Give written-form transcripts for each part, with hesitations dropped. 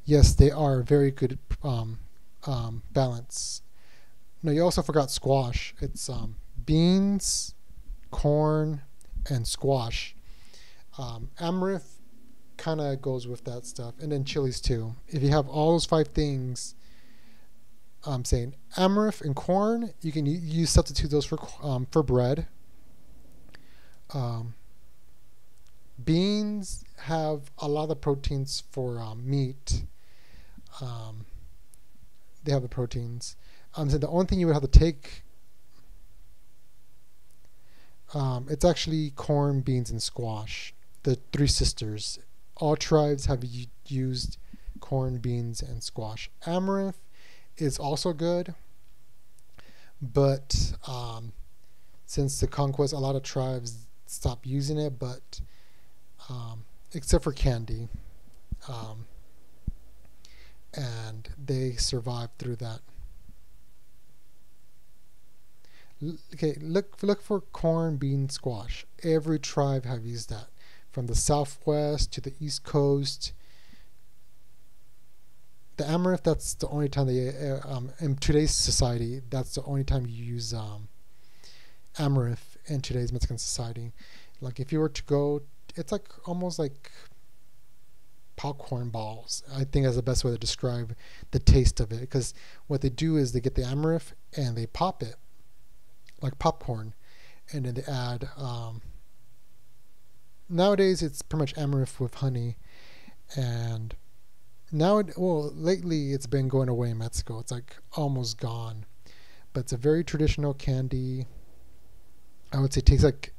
yes, they are very good balance. No, you also forgot squash. It's beans, corn, and squash. Amaranth kind of goes with that stuff, and then chilies too. If you have all those five things, I'm saying amaranth and corn, you can use substitute those for bread. Um, Beans have a lot of proteins for meat. Um, they have the proteins. So the only thing you would have to take, it's actually corn, beans, and squash. The three sisters. All tribes have used corn, beans, and squash. Amaranth is also good, but since the conquest, a lot of tribes stopped using it, but except for candy, and they survived through that. Okay, look for corn, bean, squash. Every tribe have used that, from the southwest to the east coast. The amaranth, that's the only time they in today's society, that's the only time you use amaranth in today's Mexican society. Like if you were to go, it's like almost like popcorn balls. I think that's the best way to describe the taste of it, because what they do is they get the amaranth and they pop it like popcorn, and then they add nowadays it's pretty much amaranth with honey, and lately it's been going away in Mexico. It's like almost gone, but it's a very traditional candy. I would say it tastes like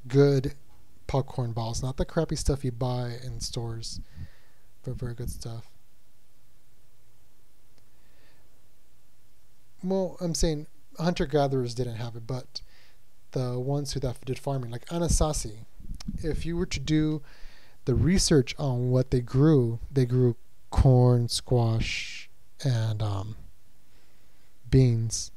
good popcorn balls, not the crappy stuff you buy in stores, but very good stuff. Well, I'm saying hunter-gatherers didn't have it, but the ones who did farming, like Anasazi, if you were to do the research on what they grew corn, squash, and beans.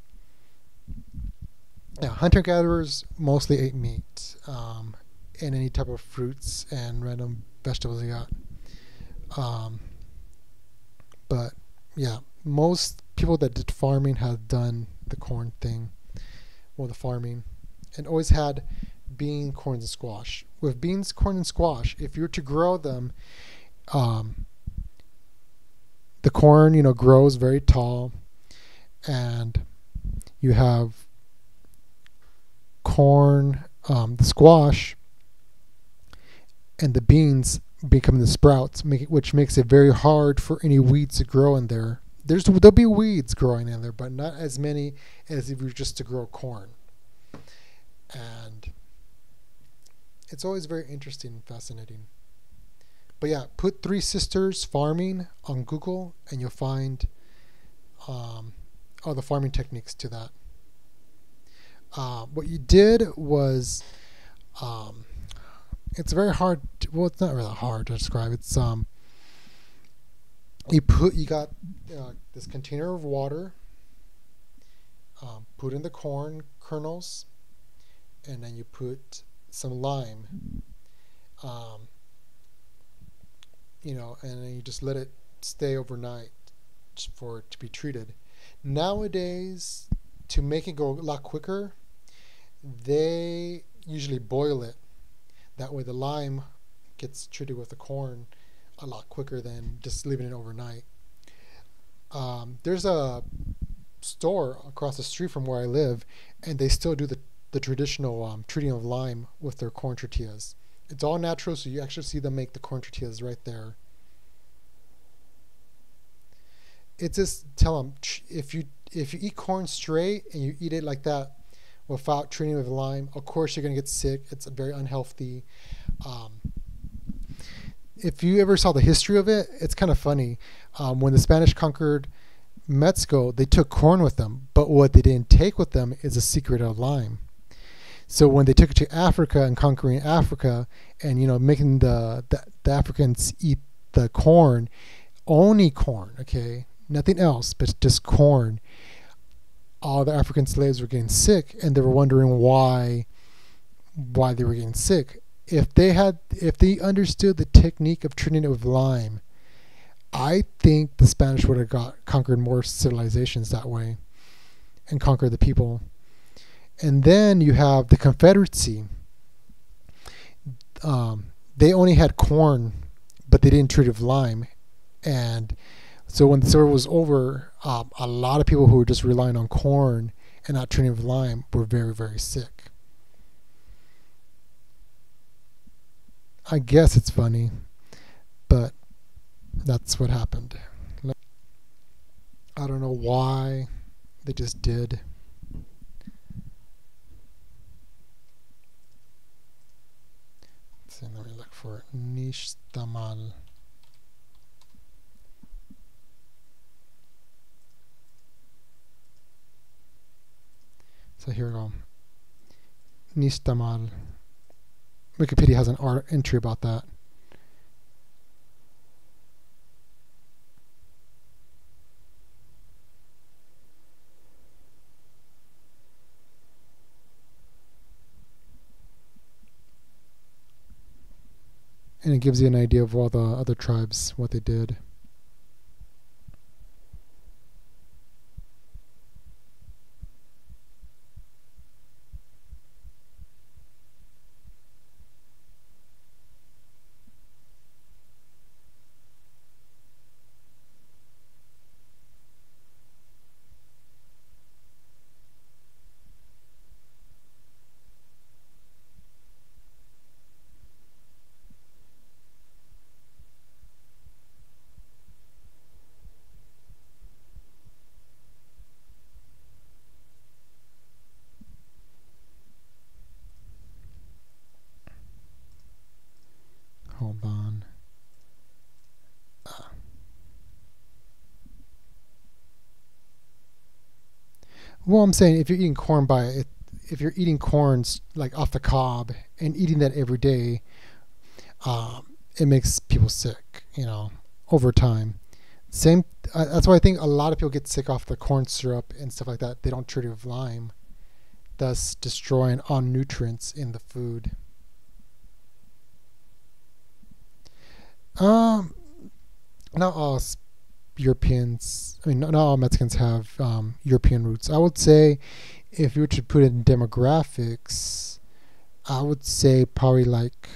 Now, hunter-gatherers mostly ate meat and any type of fruits and random vegetables they got. But yeah, most people that did farming had done the corn thing, or the farming, and always had bean, corn, and squash. With beans, corn, and squash, if you were to grow them, the corn, grows very tall, and you have corn, the squash, and the beans become the sprouts, which makes it very hard for any weeds to grow in there. There'll be weeds growing in there, but not as many as if you were just to grow corn. And it's always very interesting and fascinating. But yeah, put Three Sisters Farming on Google, and you'll find all the farming techniques to that. What you did was, it's very hard. It's not really hard to describe. It's you got this container of water. Put in the corn kernels, and then you put some lime. And then you just let it stay overnight for it to be treated. Nowadays, to make it go a lot quicker, they usually boil it. That way the lime gets treated with the corn a lot quicker than just leaving it overnight. There's a store across the street from where I live, and they still do the traditional treating of lime with their corn tortillas. It's all natural, so you actually see them make the corn tortillas right there. It's just, tell them, if you eat corn straight and you eat it like that without treating it with lime, of course you're going to get sick. It's very unhealthy. If you ever saw the history of it, it's kind of funny. When the Spanish conquered Mexico, they took corn with them, but what they didn't take with them is a secret of lime. So when they took it to Africa and conquering Africa, and making the Africans eat the corn, only corn, okay, nothing else but just corn, all the African slaves were getting sick, and they were wondering why they were getting sick. If they understood the technique of treating it with lime, I think the Spanish would have conquered more civilizations that way and conquered the people. And then you have the Confederacy. They only had corn, but they didn't treat it with lime. And so when the Civil War was over, a lot of people who were just relying on corn and not treating it with lime were very, very sick. I guess it's funny, but that's what happened. I don't know why they just did. Let's see, let me look for it. Nixtamal. So here we go. Nixtamal. Wikipedia has an entry about that. And it gives you an idea of all the other tribes, what they did. Hold on. Well, I'm saying if you're eating corn if you're eating corns like off the cob and eating that every day, it makes people sick, over time. Same. That's why I think a lot of people get sick off the corn syrup and stuff like that. They don't treat it with lime, thus destroying all nutrients in the food. Not all Europeans. I mean, not all Mexicans have European roots. I would say, if you were to put it in demographics, I would say probably like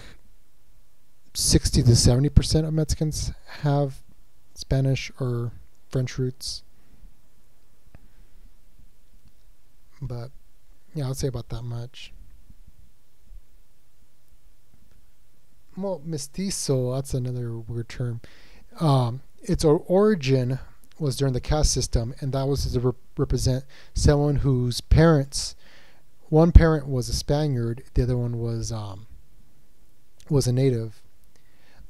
60 to 70% of Mexicans have Spanish or French roots. But yeah, I'd say about that much. Well, mestizo, that's another weird term. Its origin was during the caste system, and that was to represent someone whose one parent was a Spaniard, the other one was a native.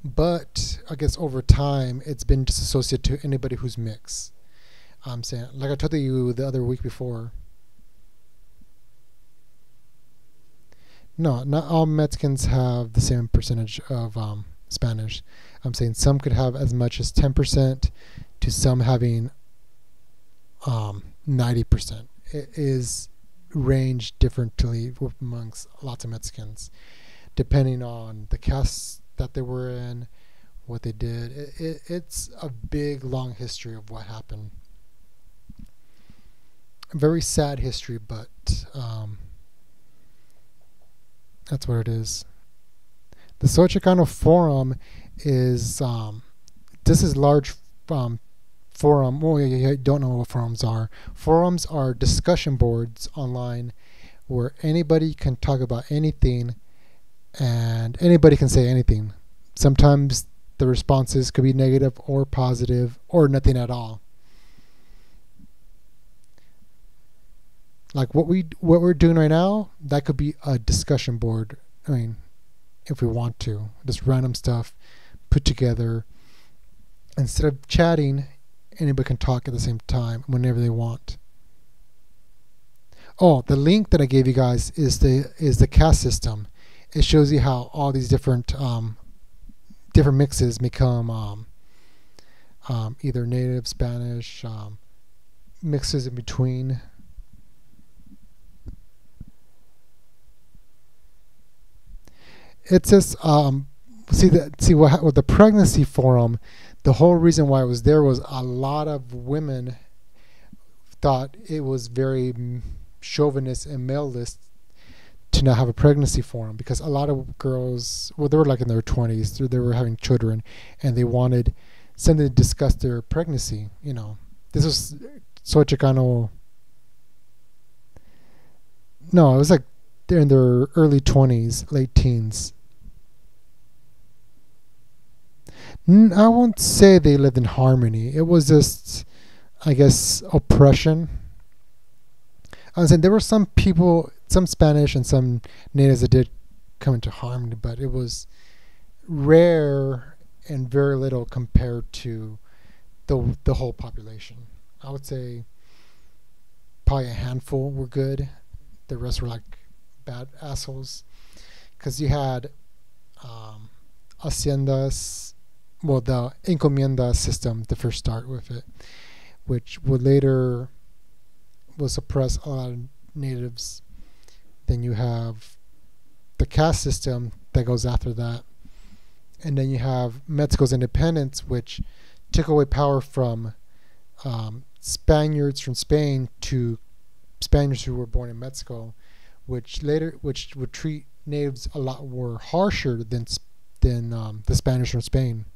But I guess over time, it's been disassociated to anybody who's mixed. I'm saying, like I told you the other week before. No, not all Mexicans have the same percentage of Spanish. I'm saying some could have as much as 10% to some having 90%. It is ranged differently amongst lots of Mexicans, depending on the caste that they were in, what they did. It's a big, long history of what happened. A very sad history, but that's what it is. The Xochicano Forum is this is large forum. Well, you don't know what forums are. Forums are discussion boards online where anybody can talk about anything and anybody can say anything. Sometimes the responses could be negative or positive or nothing at all. Like what we're doing right now, that could be a discussion board. I mean, if we want to, just random stuff put together. Instead of chatting, anybody can talk at the same time whenever they want. Oh, the link that I gave you guys is the caste system. It shows you how all these different mixes become either native, Spanish, mixes in between. It says With the pregnancy forum, the whole reason why it was there was a lot of women thought it was very chauvinist and maleist to not have a pregnancy forum, because a lot of girls, well, they were like in their 20s, they were having children, and they wanted something to discuss their pregnancy. This was so Chicano. No, it was like they're in their early 20s, late teens. I won't say they lived in harmony. It was just, I guess, oppression. I was saying there were some people, some Spanish and some natives that did come into harmony, but it was rare and very little compared to the whole population. I would say probably a handful were good. The rest were like bad assholes. Because you had haciendas, well, the encomienda system to first start with it, which would later will suppress a lot of natives. Then you have the caste system that goes after that. And then you have Mexico's independence, which took away power from Spaniards from Spain to Spaniards who were born in Mexico, which would treat natives a lot more harsher than the Spanish from Spain.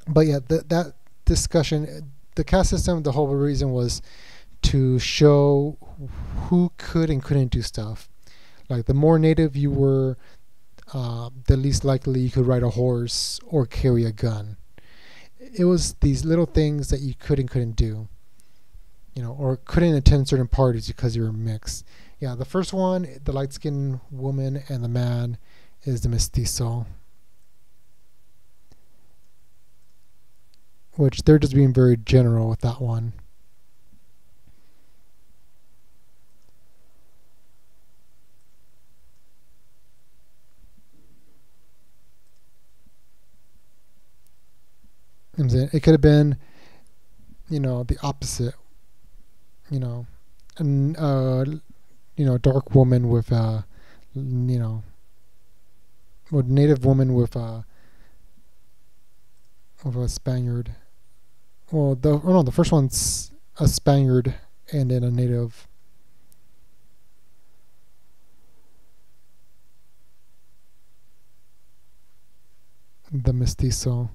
But yeah, that discussion, the caste system, the whole reason was to show who could and couldn't do stuff. Like the more native you were, the least likely you could ride a horse or carry a gun. It was these little things that you could and couldn't do, or couldn't attend certain parties because you were mixed. Yeah, the first one, the light-skinned woman and the man, is the mestizo, which they're just being very general with that one. It could have been, the opposite. A dark woman with native woman with a Spaniard. Well, the first one's a Spaniard and then a native. The mestizo.